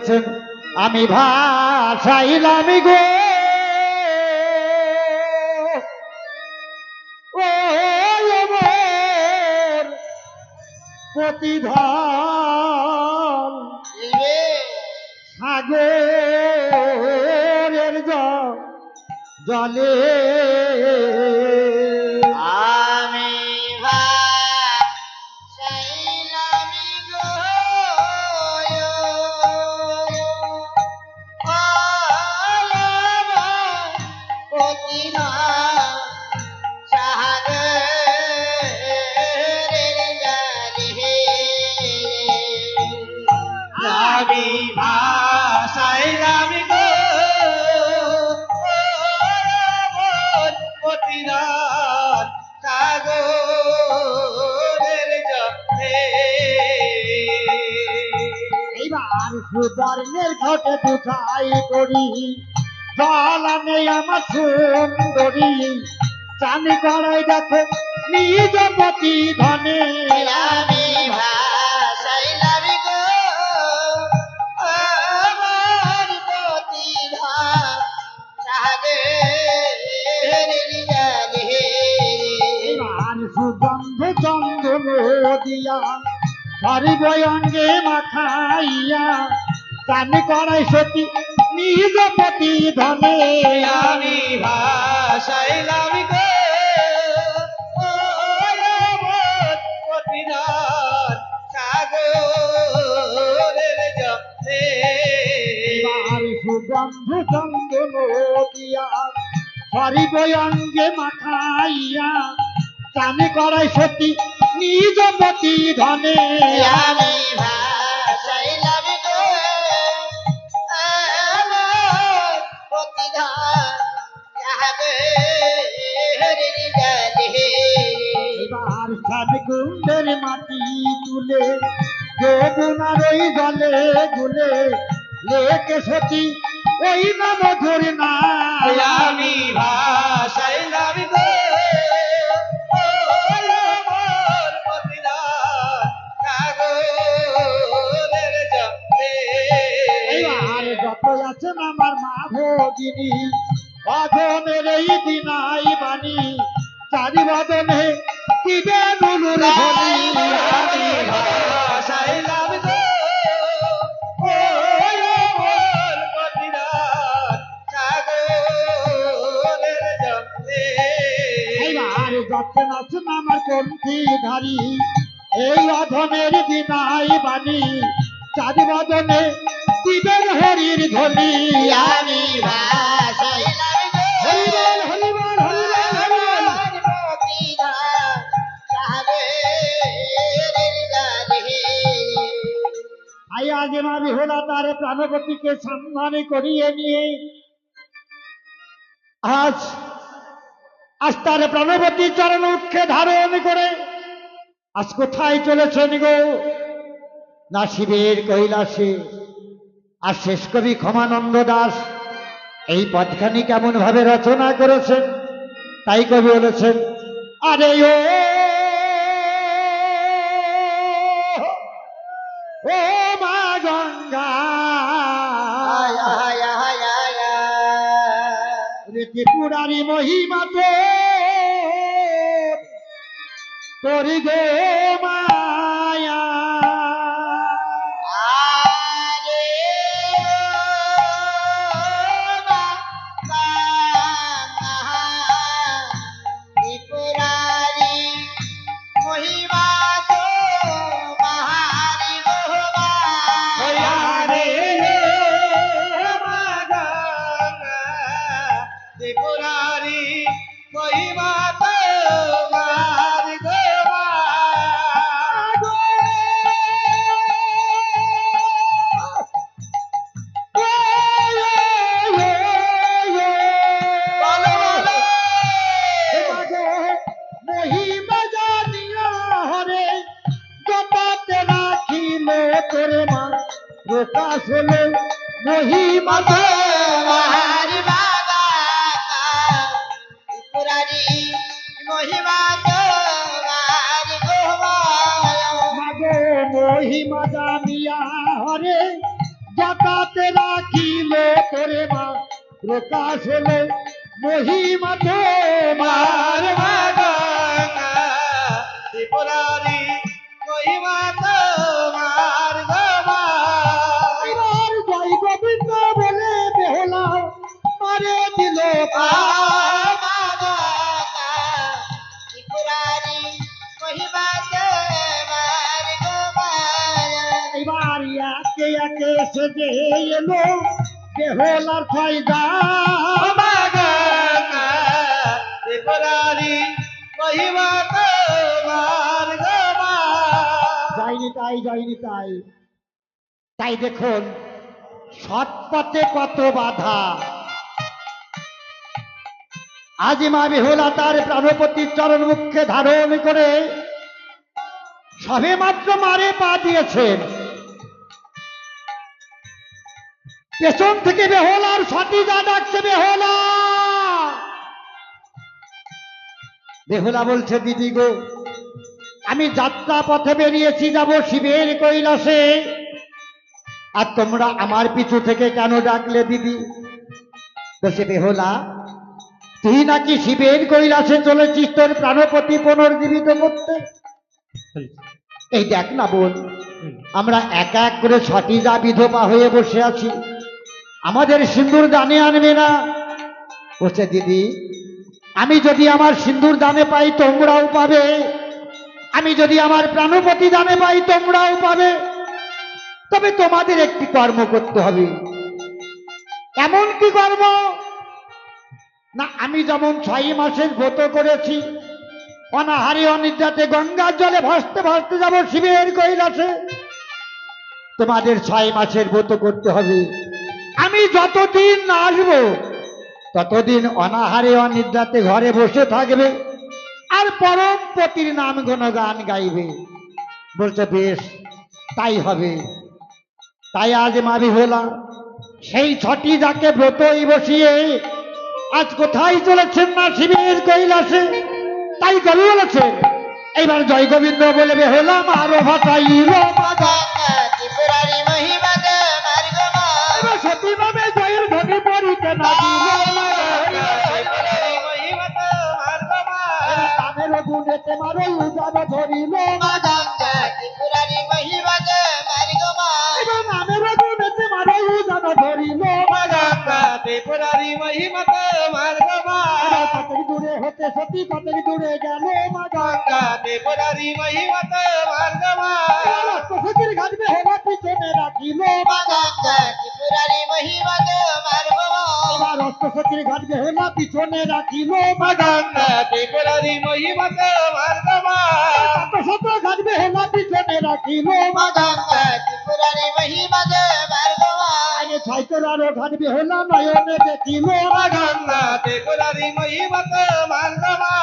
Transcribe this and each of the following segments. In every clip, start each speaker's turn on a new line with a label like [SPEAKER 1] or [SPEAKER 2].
[SPEAKER 1] বলেছেন আমি ভাসাইলাম গো ও আমার প্রতিধান সাগরের জলে
[SPEAKER 2] আমি ভাসাইলাম গো আমার প্রতিদান সাগরের জলে। আমি ভাসাইলাম গো আমার প্রতিদান সাগরের জলে।
[SPEAKER 1] এইবার সুবর্ণের ঘটে দুটাই করি জল আনে আমার সুন্দরী চানি করাই দেখো নিজ পতি ধনে
[SPEAKER 2] আমি ভাসাইলাম গো আমার প্রতিদান সাগরের জলে।
[SPEAKER 1] এবার সুগন্ধ চন্দন দিয়া সর্বঙ্গে মাখাইয়া চানি করাই সতী নিজ পতি ধনে
[SPEAKER 2] আমি ভাসাইলাম গো আমার প্রতিদান সাগরের জলে।
[SPEAKER 1] এবার সুগন্ধ চন্দন দিয়া সর্বঙ্গে মাখাইয়া চানি করাই সতী নিজ পতি ধনে
[SPEAKER 2] আমি ভাসাইলাম গো আমার প্রতিদান সাগরের জলে।
[SPEAKER 1] এবার সাত কুণ্ডের মাটি তুলে যমুনার ওই জলে গুলে লেকে সতী ওই না মধুর না
[SPEAKER 2] আমি ভাসাইলাম গো আমার প্রতিদান সাগরের জলে।
[SPEAKER 1] এবার যত আছেন আমার মা ভগিনী অধনের এই দিনাই বাণী চারি বদনে দিবে নুনুর ধনী
[SPEAKER 2] আমি ভাসাইলাম গো আমার প্রতিদান সাগরের জলে।
[SPEAKER 1] এইবার যত আছেন আমার কণ্ঠী ধারী এই অধনের দিনাই বাণী চারি বদনে দিবেন হরির ধ্বনি
[SPEAKER 2] আমি ভাসাইলাম গো
[SPEAKER 1] হরিবল হরিবল হরিবল হরিবল
[SPEAKER 2] আমার প্রতিদান সাগরের জলে।
[SPEAKER 1] আই আগে মা বিহলা তার প্রাণপতিকে সম্মানে করিয়ে নিয়ে আজ আজ তার প্রাণপতি চরণ উৎখে ধারণ করে আজ কোথায় চলেছেন গো না শিবের কৈলাসে আর শেষ কবি ক্ষমানন্দ দাস এই পদখানি কেমন ভাবে রচনা করেছেন তাই কবি বলেছেন আরে ও মা গঙ্গা
[SPEAKER 2] আয় আয় আয় আয় আয়।
[SPEAKER 1] ত্রিপুরারি মহিমা তোরি গো মায়া
[SPEAKER 2] আরে বাবা ত্রিপুরারি মহিমা তো মহারি বাবা।
[SPEAKER 1] রে
[SPEAKER 2] মা গঙ্গা ত্রিপুরারি মহিমা তো মহারি বাবা। বলো বলো
[SPEAKER 1] মহিমা জানিয়া হরে জপাতে রাখিল তোরে মা প্রকাশ হলো মহিমা
[SPEAKER 2] মহারি বাবা ত্রিপুরারি মহিমা তো মহারি বাবা।
[SPEAKER 1] মাগো মহিমা জানিয়া হরে জটা রাতে রাখিল তোরে মা প্রকাশ হলো মহিমা তোমার মা
[SPEAKER 2] গঙ্গা ত্রিপুরারি মহিমা তোমার গো মা
[SPEAKER 1] এবার জয় গোবিন্দ বলে বেহলা মারে দিল পা।
[SPEAKER 2] মা গঙ্গা ত্রিপুরারি মহিমা তোমার গো মা
[SPEAKER 1] এবার একে একে সেজে এলো বেহলার ফায়দা।
[SPEAKER 2] মা গঙ্গা ত্রিপুরারি মহিমা তোমার গো মা
[SPEAKER 1] যায়নি তাই যায়নি তাই তাই দেখুন সৎপথে কত বাধা। আজ মা বেহুলা তার প্রাণপতির চরণ মুখে ধারণ করে সবে মাত্র মারে পা দিয়েছেন, পেছন থেকে বেহুলার সতীজা ডাকছে বেহুলা। বেহুলা বলছে দিদি গো, আমি যাত্রা পথে বেরিয়েছি, যাব শিবের কৈলাসে, আর তোমরা আমার পিছু থেকে কেন ডাকলে দিদি? বলছে বেহুলা, তুই নাকি শিবের কৈলাসে চলেছিস তোর প্রাণপতি পুনর্জীবিত করতে। এই দেখ না বোন, আমরা এক এক করে সতীজা বিধবা হয়ে বসে আছি, আমাদের সিন্দুর দানে আনবে না? বলছে দিদি, আমি যদি আমার সিন্দুর দানে পাই তোমরাও পাবে, আমি যদি আমার প্রাণপতি দানে পাই তোমরাও পাবে, তবে তোমাদের একটি কর্ম করতে হবে। এমন কি কর্ম? না, আমি যেমন 6 মাসের ব্রত করেছি, অনাহারে অনিদ্রাতে গঙ্গার জলে ভাসতে ভাসতে যাব শিবের কৈলাসে, তোমাদের 6 মাসের ব্রত করতে হবে। আমি যতদিন না আসবো ততদিন অনাহারে অনিদ্রাতে ঘরে বসে থাকবে আর পরম পতির নাম গুণগান গাইবে। বলছে বেশ, তাই হবে। তাই আজ মা বেহুলা সেই 6টি যাকে ব্রতই বসিয়ে আজ কোথায় চলেছেন না শিবের কৈলাসে। তাই কবি বলেছেন, এইবার জয় গোবিন্দ বলে বেহুলা মারো ভাটাইল।
[SPEAKER 2] গঙ্গা ত্রিপুরারি মহিমা তোমার গো মা
[SPEAKER 1] এবার সতী ভাবে জয়ের ধ্বনি পড়িতে না দিল।
[SPEAKER 2] ত্রিপুরারি মহিমা তোমার গো মা
[SPEAKER 1] তাদের গুণেতে মারো উজানো ধরিল।
[SPEAKER 2] মা গঙ্গা ত্রিপুরারি মহিমা তোমার গো মা
[SPEAKER 1] এবার নামের গুণেতে মারো উজানো ধরিল।
[SPEAKER 2] মা গঙ্গা ত্রিপুরারি মহিমা তোমার গো মা
[SPEAKER 1] কতক দূরে হতে সতী কতক দূরে গেল মা
[SPEAKER 2] গঙ্গা ত্রিপুরারি মহিমা তোমার গো মা
[SPEAKER 1] সতীর ঘাট বেহুলা পিছনে রাখিল।
[SPEAKER 2] মা গঙ্গা ত্রিপুরারি মহিমা তোমার গো মা
[SPEAKER 1] এবার সতীর ঘাট বেহুলা পিছনে রাখিল।
[SPEAKER 2] মা গঙ্গা ত্রিপুরারি মহিমা তোমার গো মা
[SPEAKER 1] শত ঘাট বেহুলা পিছনে রাখিল।
[SPEAKER 2] মা গঙ্গা ত্রিপুরারি মহিমা তোমার গো মা
[SPEAKER 1] আগে ছয়তর আরো ঘাট বেহুলা নয়নে দেখিল।
[SPEAKER 2] মা গঙ্গা ত্রিপুরারি মহিমা তোমার গো মা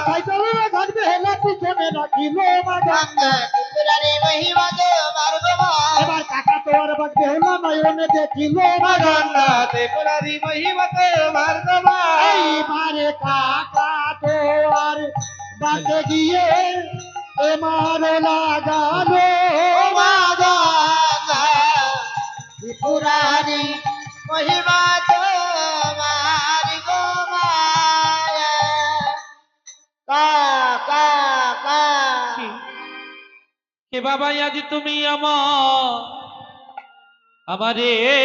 [SPEAKER 1] ছয়তর ঘাট বেহুলা পিছনে রাখিল।
[SPEAKER 2] গঙ্গা ত্রিপুরারি মহিমা তোমার গো মা
[SPEAKER 1] এবার কাকা তোর বাগ বেহুলা নয়নে দেখিল।
[SPEAKER 2] মা গঙ্গা ত্রিপুরারি মহিমা তোমার গো মা
[SPEAKER 1] এইবারে কাকা তোর বাগে গিয়ে এমার লাগালো।
[SPEAKER 2] ও মা গঙ্গা ত্রিপুরারি মহিমা তোমার গো মা কা কা কা
[SPEAKER 3] হে বাবা, আজ তুমি আমারে